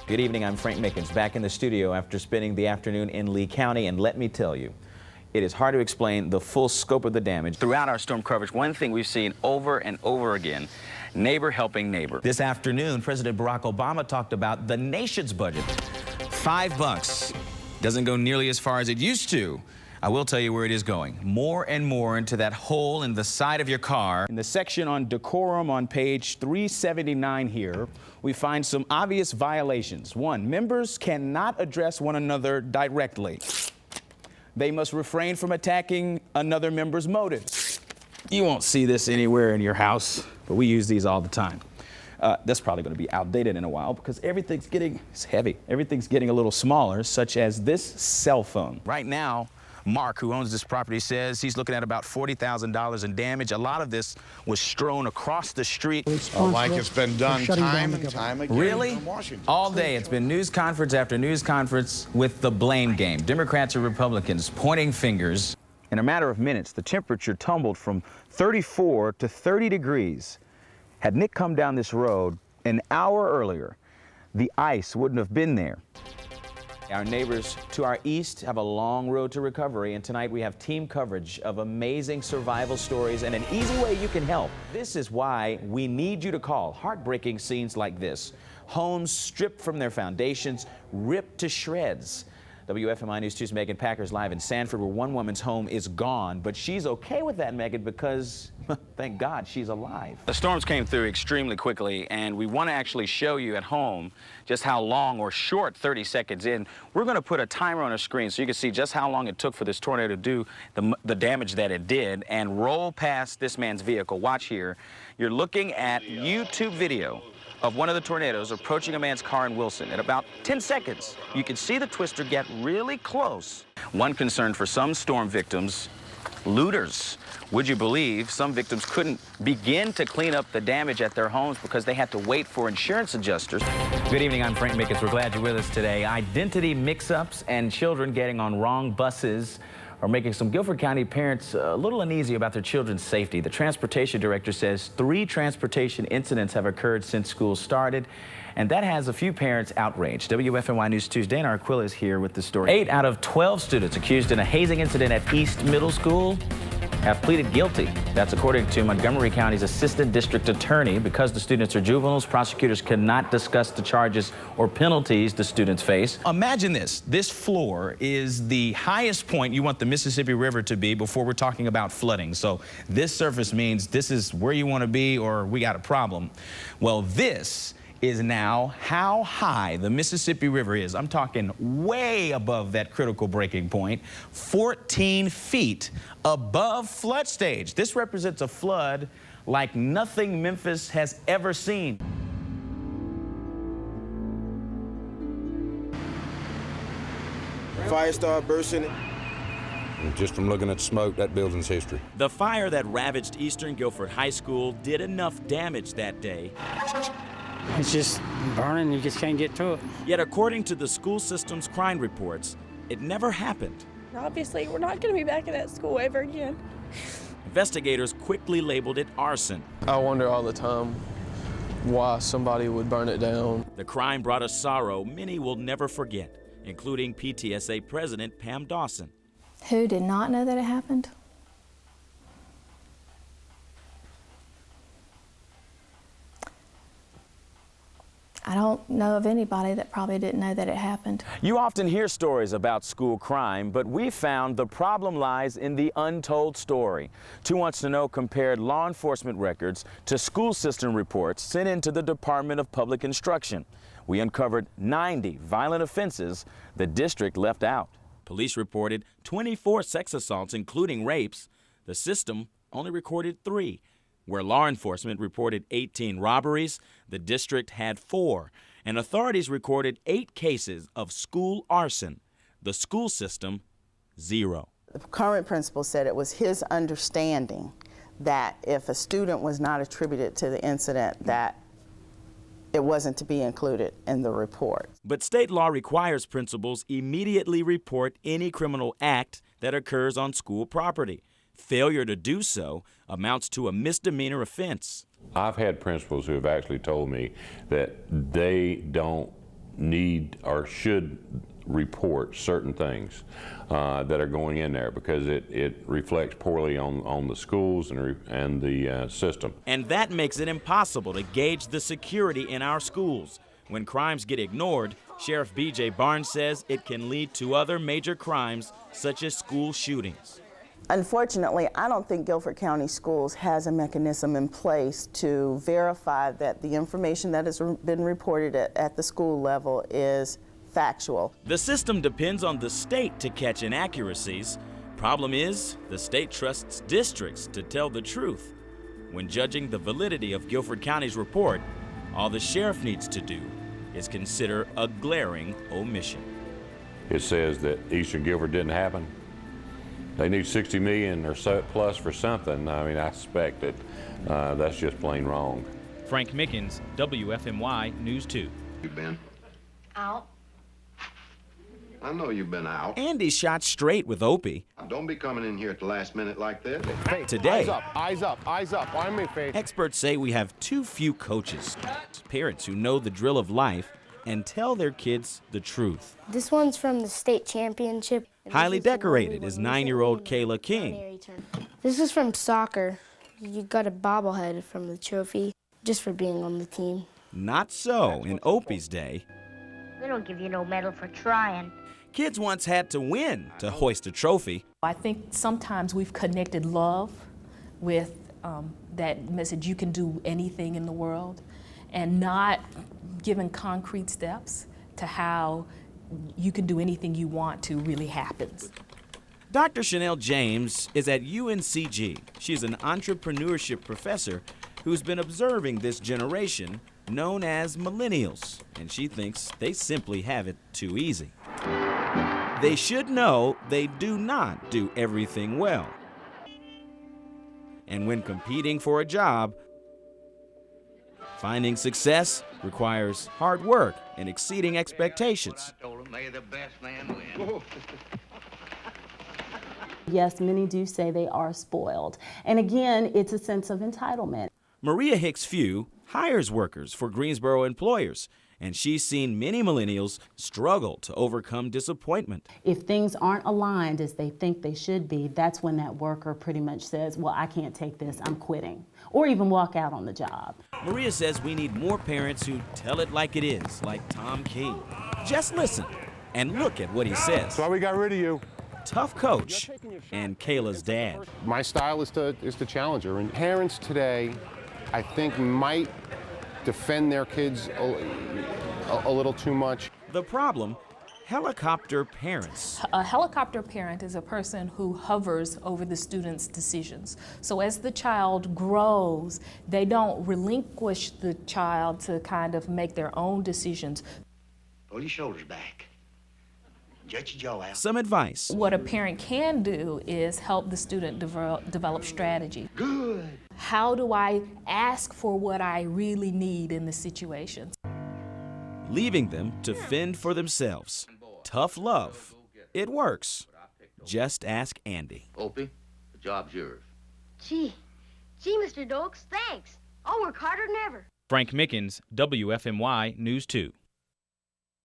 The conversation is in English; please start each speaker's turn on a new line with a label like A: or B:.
A: Good evening, I'm Frank Mickens, back in the studio after spending the afternoon in Lee County, and let me tell you, it is hard to explain the full scope of the damage.
B: Throughout our storm coverage, one thing we've seen over and over again, neighbor helping neighbor.
A: This afternoon, President Barack Obama talked about the nation's budget. $5 doesn't go nearly as far as it used to. I will tell you where it is going. More and more into that hole in the side of your car. In the section on decorum on page 379 here, we find some obvious violations. One, members cannot address one another directly. They must refrain from attacking another member's motives. You won't see this anywhere in your house, but we use these all the time. That's probably going to be outdated in a while because everything's getting, it's heavy. Everything's getting a little smaller, such as this cell phone. Right now, Mark, who owns this property, says he's looking at about $40,000 in damage. A lot of this was strewn across the street.
C: Like it's been done time and time again.
A: Really?
C: In Washington.
A: All day. It's been news conference after news conference with the blame game. Democrats and Republicans pointing fingers. In a matter of minutes, the temperature tumbled from 34 to 30 degrees. Had Nick come down this road an hour earlier, the ice wouldn't have been there. Our neighbors to our east have a long road to recovery, and tonight we have team coverage of amazing survival stories and an easy way you can help. This is why we need you to call. Heartbreaking scenes like this. Homes stripped from their foundations, ripped to shreds. WFMI News 2's Megan Packer's live in Sanford, where one woman's home is gone, but she's okay with that, Megan, because thank God she's alive.
B: The storms came through extremely quickly, and we want to actually show you at home just how long or short 30 seconds in. We're going to put a timer on our screen so you can see just how long it took for this tornado to do the damage that it did and roll past this man's vehicle. Watch here. You're looking at YouTube video of one of the tornadoes approaching a man's car in Wilson. At about 10 seconds, you can see the twister get really close. One concern for some storm victims, looters. Would you believe some victims couldn't begin to clean up the damage at their homes because they had to wait for insurance adjusters?
A: Good evening, I'm Frank Mickens. We're glad you're with us today. Identity mix-ups and children getting on wrong buses are making some Guilford County parents a little uneasy about their children's safety. The transportation director says 3 transportation incidents have occurred since school started, and that has a few parents outraged. WFMY News Tuesday, Dana Arquilla is here with the story. 8 out of 12 students accused in a hazing incident at East Middle School have pleaded guilty. That's according to Montgomery County's assistant district attorney. Because the students are juveniles, prosecutors cannot discuss the charges or penalties the students face. Imagine this. This floor is the highest point you want the Mississippi River to be before we're talking about flooding. So this surface means this is where you want to be or we got a problem. Well, this is now how high the Mississippi River is. I'm talking way above that critical breaking point, 14 feet above flood stage. This represents a flood like nothing Memphis has ever seen.
D: Fire started bursting.
E: Just from looking at smoke, that building's history.
F: The fire that ravaged Eastern Guilford High School did enough damage that day.
G: It's just burning, you just can't get to it.
F: Yet according to the school system's crime reports, it never happened.
H: Obviously, we're not going to be back in that school ever again.
F: Investigators quickly labeled it arson.
I: I wonder all the time why somebody would burn it down.
F: The crime brought a sorrow many will never forget, including PTSA President Pam Dawson.
J: Who did not know that it happened? I don't know of anybody that probably didn't know that it happened.
A: You often hear stories about school crime, but we found the problem lies in the untold story. 2 Wants to Know compared law enforcement records to school system reports sent into the Department of Public Instruction. We uncovered 90 violent offenses the district left out.
F: Police reported 24 sex assaults, including rapes. The system only recorded 3. Where law enforcement reported 18 robberies, the district had 4, and authorities recorded 8 cases of school arson. The school system, 0.
K: The current principal said it was his understanding that if a student was not attributed to the incident, that it wasn't to be included in the report.
F: But state law requires principals immediately report any criminal act that occurs on school property. Failure to do so amounts to a misdemeanor offense.
E: I've had principals who have actually told me that they don't
D: need or should report certain things that are going in there because it reflects poorly on the schools and the system.
F: And that makes it impossible to gauge the security in our schools. When crimes get ignored, Sheriff B.J. Barnes says it can lead to other major crimes such as school shootings.
K: Unfortunately, I don't think Guilford County Schools has a mechanism in place to verify that the information that has been reported at the school level is factual.
F: The system depends on the state to catch inaccuracies. Problem is, the state trusts districts to tell the truth. When judging the validity of Guilford County's report, all the sheriff needs to do is consider a glaring omission.
D: It says that Eastern Guilford didn't happen. They need $60 million or so plus for something. I mean, I suspect that that's just plain wrong.
L: Frank Mickens, WFMY News 2.
M: You been?
H: Out.
M: I know you've been out.
F: Andy shot straight with Opie.
M: Don't be coming in here at the last minute like this.
F: Today,
C: Eyes up, eyes up, eyes up. On me, Faith.
F: experts say we have too few coaches, parents who know the drill of life and tell their kids the truth.
N: This one's from the state championship.
F: Highly decorated is 9-year-old Kayla King.
N: This is from soccer. You got a bobblehead from the trophy just for being on the team.
F: Not so in Opie's day.
N: They don't give you no medal for trying.
F: Kids once had to win to hoist a trophy.
H: I think sometimes we've connected love with that message, you can do anything in the world, and not given concrete steps to how you can do anything you want to really happens.
F: Dr. Chanel James is at UNCG. She's an entrepreneurship professor who's been observing this generation known as millennials, and she thinks they simply have it too easy. They should know they do not do everything well. And when competing for a job, finding success requires hard work and exceeding expectations.
O: Yes, many do say they are spoiled. And again, it's a sense of entitlement.
F: Maria Hicks Few hires workers for Greensboro employers, and she's seen many millennials struggle to overcome disappointment.
O: If things aren't aligned as they think they should be, that's when that worker pretty much says, well, I can't take this, I'm quitting, or even walk out on the job.
F: Maria says we need more parents who tell it like it is, like Tom Key. Just listen and look at what he says.
C: That's why we got rid of you.
F: Tough coach and Kayla's dad.
C: My style is to challenge her. And parents today, I think, might defend their kids a little too much.
F: The problem, helicopter parents.
H: A helicopter parent is a person who hovers over the student's decisions. So as the child grows, they don't relinquish the child to kind of make their own decisions.
M: Pull your shoulders back. Jet your jaw out.
F: Some advice.
H: What a parent can do is help the student develop strategy.
M: Good.
H: How do I ask for what I really need in the situation?
F: Leaving them to fend for themselves. Tough love. It works. Just ask Andy.
M: Opie, the job's yours.
N: Gee, Mr. Dokes, thanks. I'll work harder than ever.
L: Frank Mickens, WFMY News 2.